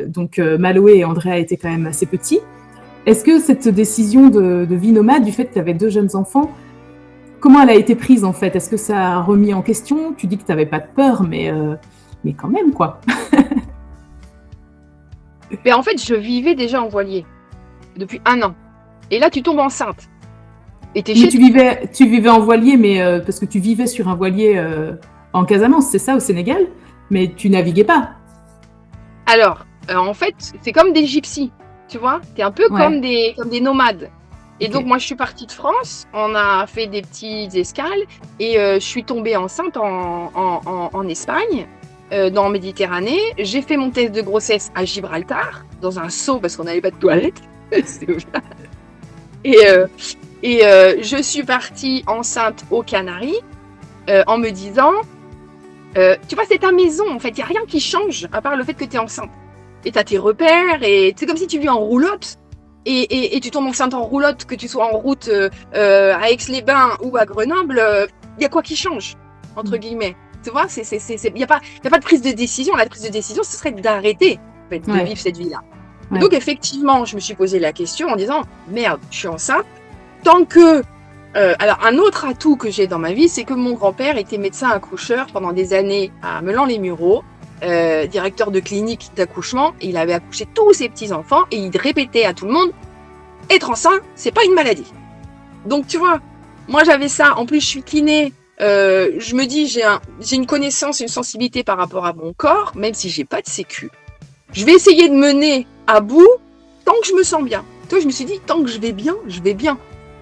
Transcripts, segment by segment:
donc Maloé et Andrea étaient quand même assez petits. Est-ce que cette décision de vie nomade, du fait que tu avais 2 jeunes enfants, comment elle a été prise en fait? Est-ce que ça a remis en question? Tu dis que tu n'avais pas de peur, mais quand même, quoi. Mais en fait, je vivais déjà en voilier depuis 1 an. Et là, tu tombes enceinte. Et t'es Mais chez tu vivais en voilier, mais parce que tu vivais sur un voilier en Casamance, c'est ça, au Sénégal, mais tu naviguais pas. Alors, en fait, c'est comme des gypsies, tu vois. T'es un peu Ouais. comme des nomades. Et Ok. donc, moi, je suis partie de France. On a fait des petites escales. Et je suis tombée enceinte en Espagne, dans la Méditerranée. J'ai fait mon test de grossesse à Gibraltar, dans un seau, parce qu'on n'avait pas de toilette. Et, je suis partie enceinte aux Canaries, en me disant, tu vois, c'est ta maison, en fait. Il n'y a rien qui change, à part le fait que tu es enceinte. Et tu as tes repères, et c'est comme si tu vis en roulotte. Et tu tombes enceinte en roulotte, que tu sois en route à Aix-les-Bains ou à Grenoble, il y a quoi qui change, entre guillemets. Tu vois, il n'y a pas de prise de décision. La prise de décision, ce serait d'arrêter, en fait, de vivre cette vie-là. Ouais. Et donc, effectivement, je me suis posé la question en disant, merde, je suis enceinte. Tant que... alors, un autre atout que j'ai dans ma vie, c'est que mon grand-père était médecin accoucheur pendant des années à Meulan-les-Mureaux, directeur de clinique d'accouchement. Et il avait accouché tous ses petits-enfants et il répétait à tout le monde, être enceinte, c'est pas une maladie. Donc, tu vois, moi, j'avais ça. En plus, je suis kiné. Je me dis, j'ai une connaissance, une sensibilité par rapport à mon corps, même si j'ai pas de sécu. Je vais essayer de mener à bout tant que je me sens bien. Toi, je me suis dit, tant que je vais bien, je vais bien.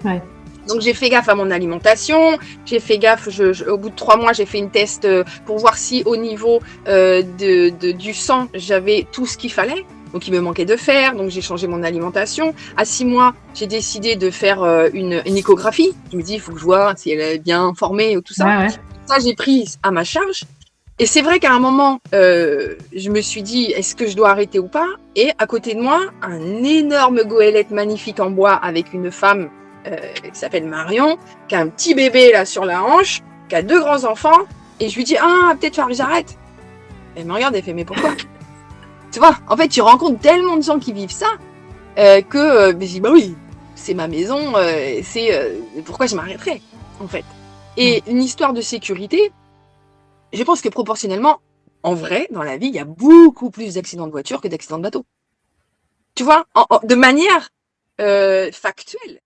Ouais. Donc, j'ai fait gaffe à mon alimentation. J'ai fait gaffe, au bout de 3 mois, j'ai fait une test pour voir si au niveau du sang, j'avais tout ce qu'il fallait. Donc, il me manquait de fer. Donc, j'ai changé mon alimentation. À 6 mois, j'ai décidé de faire une échographie. Je me dis, il faut que je vois si elle est bien formée ou tout ça. Ouais. Ça, j'ai pris à ma charge. Et c'est vrai qu'à un moment, je me suis dit, est-ce que je dois arrêter ou pas? Et à côté de moi, un énorme goélette magnifique en bois avec une femme qui s'appelle Marion, qui a un petit bébé là sur la hanche, qui a 2 grands enfants. Et je lui dis, peut-être faire que j'arrête. Elle me regarde, elle fait, mais pourquoi? Tu vois, en fait, tu rencontres tellement de gens qui vivent ça que je dis, bah oui, c'est ma maison, pourquoi je m'arrêterais, en fait. Et une histoire de sécurité, je pense que proportionnellement, en vrai, dans la vie, il y a beaucoup plus d'accidents de voiture que d'accidents de bateau. Tu vois, de manière factuelle.